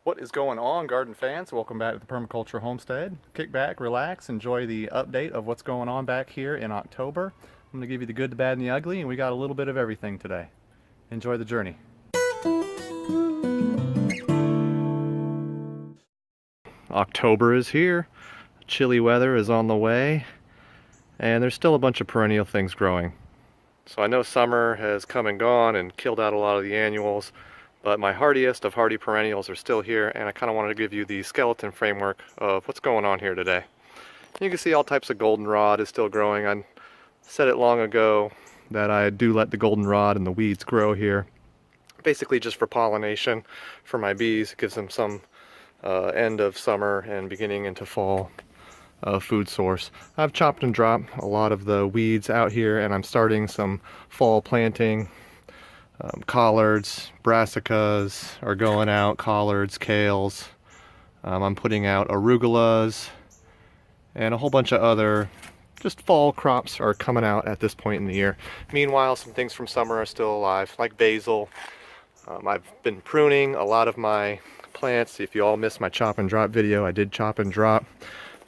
What is going on, garden fans? Welcome back to the Permaculture Homestead. Kick back, relax, enjoy the update of what's going on back here in October. I'm going to give you the good, the bad, and the ugly, and we got a little bit of everything today. Enjoy the journey. October is here. Chilly weather is on the way, and there's still a bunch of perennial things growing. So I know summer has come and gone and killed out a lot of the annuals, but my hardiest of hardy perennials are still here, and I kind of wanted to give you the skeleton framework of what's going on here today. You can see all types of goldenrod is still growing. I said it long ago that I do let the goldenrod and the weeds grow here, basically just for pollination for my bees. It gives them some end of summer and beginning into fall food source. I've chopped and dropped a lot of the weeds out here, and I'm starting some fall planting. Collards, brassicas are going out, collards, kales. I'm putting out arugulas, and a whole bunch of other just fall crops are coming out at this point in the year. Meanwhile, some things from summer are still alive, like basil. I've been pruning a lot of my plants. If you all missed my chop and drop video, I did chop and drop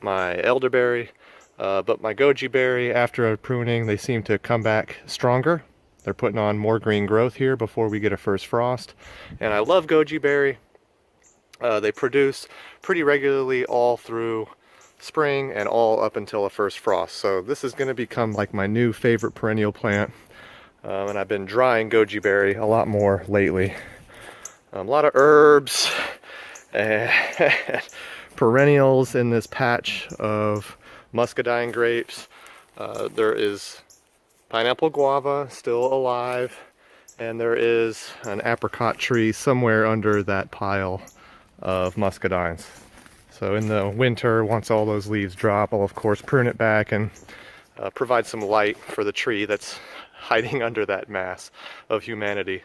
my elderberry, but my goji berry, after pruning, they seem to come back stronger. They're putting on more green growth here before we get a first frost. And I love goji berry. They produce pretty regularly all through spring and all up until a first frost. So this is going to become like my new favorite perennial plant. And I've been drying goji berry a lot more lately. A lot of herbs and perennials in this patch of muscadine grapes. There is pineapple guava still alive, and there is an apricot tree somewhere under that pile of muscadines. So in the winter, once all those leaves drop, I'll of course prune it back and provide some light for the tree that's hiding under that mass of humanity.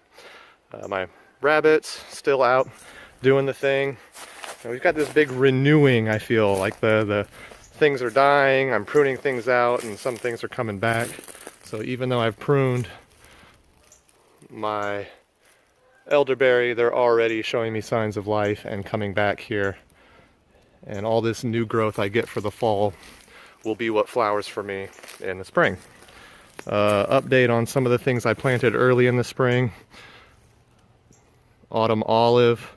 My rabbits still out doing the thing. And we've got this big renewing, I feel like the things are dying, I'm pruning things out, and some things are coming back. So even though I've pruned my elderberry, they're already showing me signs of life and coming back here. And all this new growth I get for the fall will be what flowers for me in the spring. Update on some of the things I planted early in the spring. Autumn olive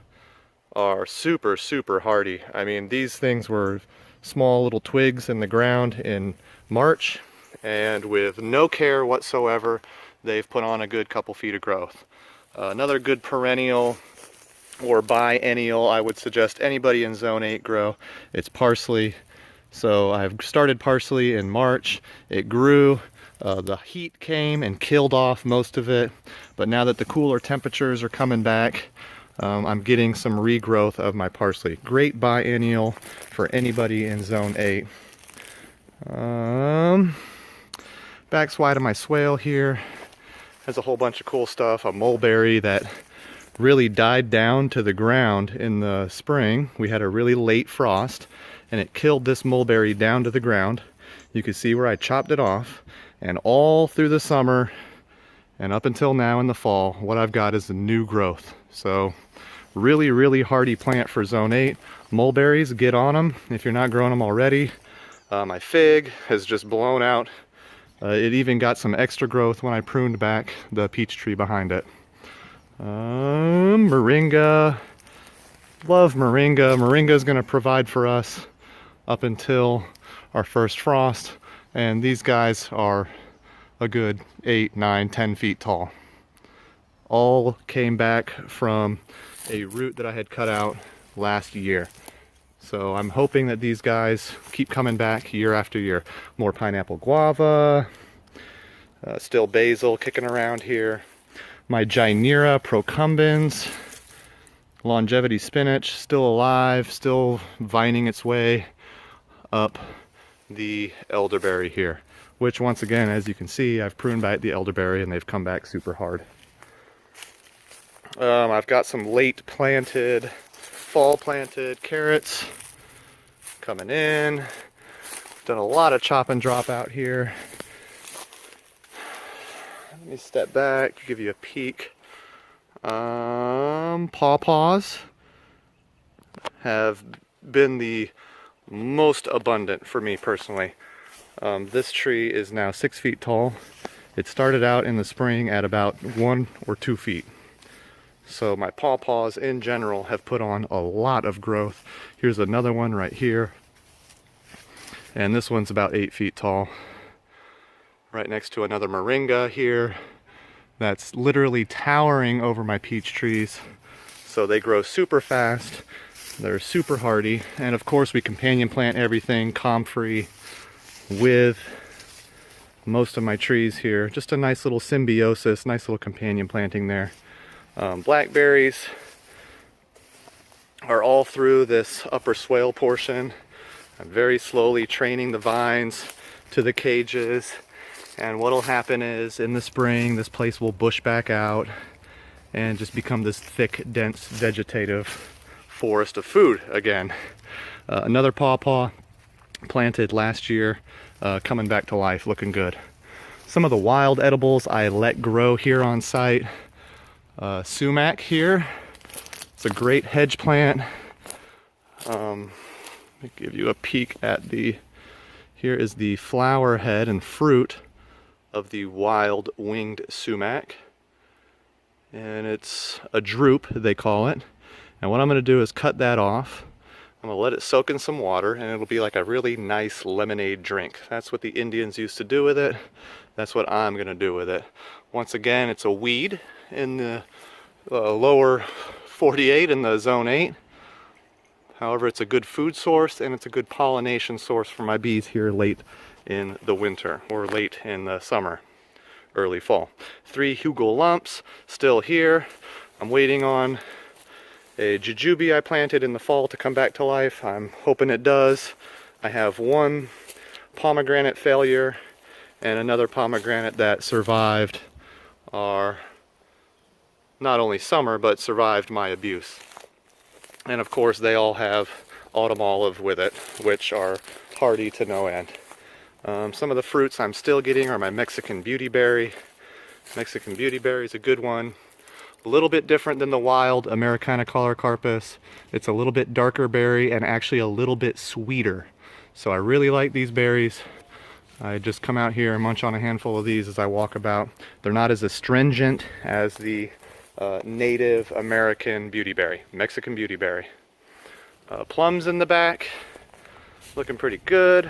are super hardy. I mean, these things were small little twigs in the ground in March, and with no care whatsoever, they've put on a good couple feet of growth. Another good perennial or biennial I would suggest anybody in Zone 8 grow, it's parsley. So I've started parsley in March. It grew. The heat came and killed off most of it, but now that the cooler temperatures are coming back, I'm getting some regrowth of my parsley. Great biennial for anybody in Zone 8. Backside of my swale here has a whole bunch of cool stuff. A mulberry that really died down to the ground in the spring. We had a really late frost, and it killed this mulberry down to the ground. You can see where I chopped it off, and all through the summer and up until now in the fall, what I've got is a new growth. So really hardy plant for Zone 8. Mulberries, get on them if you're not growing them already. My fig has just blown out. It even got some extra growth when I pruned back the peach tree behind it. Moringa, love moringa. Moringa is going to provide for us up until our first frost, and these guys are a good 8, 9, 10 feet tall. All came back from a root that I had cut out last year. So I'm hoping that these guys keep coming back year after year. More pineapple guava, still basil kicking around here. My Gynera procumbens, longevity spinach, still alive, still vining its way up the elderberry here. Which once again, as you can see, I've pruned back the elderberry and they've come back super hard. I've got some late planted, fall planted carrots coming in. Done a lot of chop and drop out here. Let me step back, give you a peek. Pawpaws have been the most abundant for me personally. This tree is now 6 feet tall. It started out in the spring at about 1 or 2 feet. So my pawpaws in general have put on a lot of growth. Here's another one right here. And this one's about 8 feet tall. Right next to another moringa here that's literally towering over my peach trees. So they grow super fast. They're super hardy. And of course we companion plant everything comb-free with most of my trees here. Just a nice little symbiosis, nice little companion planting there. Blackberries are all through this upper swale portion. I'm very slowly training the vines to the cages, and what'll happen is in the spring this place will bush back out and just become this thick, dense, vegetative forest of food again. Another pawpaw planted last year, coming back to life, looking good. Some of the wild edibles I let grow here on site. Sumac here. It's a great hedge plant. Let me give you a peek at here is the flower head and fruit of the wild winged sumac. And it's a drupe, they call it. And what I'm going to do is cut that off. I'm going to let it soak in some water, and it'll be like a really nice lemonade drink. That's what the Indians used to do with it. That's what I'm going to do with it. Once again, it's a weed in the lower 48 in the zone 8. However, it's a good food source and it's a good pollination source for my bees here late in the winter or late in the summer, early fall. 3 hugel lumps still here. I'm waiting on a jujube I planted in the fall to come back to life. I'm hoping it does. I have 1 pomegranate failure and another pomegranate that survived our not only summer, but survived my abuse. And of course they all have autumn olive with it, which are hardy to no end. Some of the fruits I'm still getting are my Mexican beauty berry. Mexican beauty berry is a good one. A little bit different than the wild Americana caulocarpus. It's a little bit darker berry and actually a little bit sweeter. So I really like these berries. I just come out here and munch on a handful of these as I walk about. They're not as astringent as the native American beauty berry, Mexican beauty berry. Plums in the back, looking pretty good.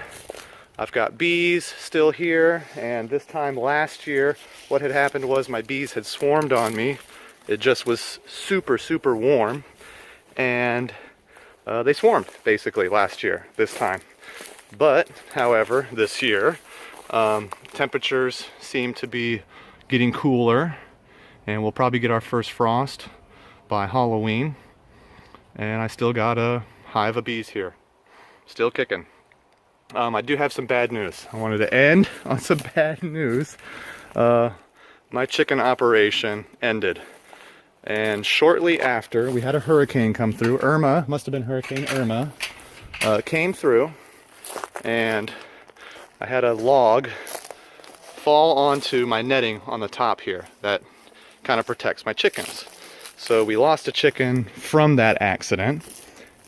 I've got bees still here, and this time last year what had happened was my bees had swarmed on me. It just was super, super warm, and they swarmed basically last year, this time. But, however, this year, temperatures seem to be getting cooler, and we'll probably get our first frost by Halloween. And I still got a hive of bees here, still kicking. I do have some bad news. I wanted to end on some bad news. My chicken operation ended. And shortly after, we had a hurricane come through. Irma, must have been Hurricane Irma, came through, and I had a log fall onto my netting on the top here that kind of protects my chickens. So we lost a chicken from that accident.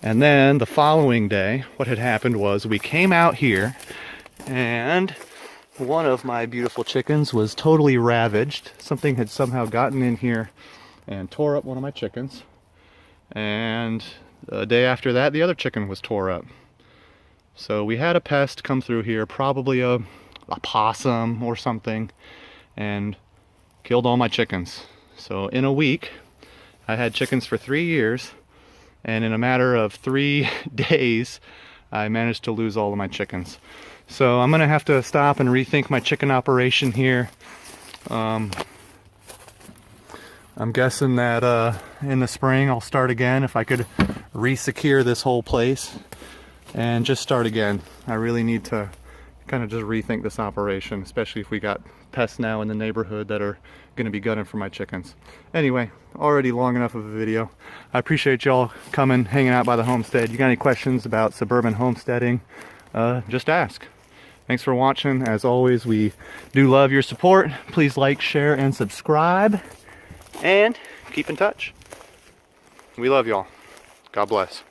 And then the following day, what had happened was we came out here and one of my beautiful chickens was totally ravaged. Something had somehow gotten in here and tore up one of my chickens. And the day after that, the other chicken was tore up. So we had a pest come through here, probably a possum or something, and killed all my chickens. So in a week, I had chickens for 3 years, and in a matter of 3 days, I managed to lose all of my chickens. So I'm gonna have to stop and rethink my chicken operation here. I'm guessing that in the spring I'll start again if I could re-secure this whole place and just start again. I really need to kind of just rethink this operation, especially if we got pests now in the neighborhood that are going to be gunning for my chickens. Anyway, already long enough of a video. I appreciate y'all coming, hanging out by the homestead. You got any questions about suburban homesteading, just ask. Thanks for watching. As always, we do love your support. Please like, share, and subscribe. And keep in touch. We love y'all. God bless.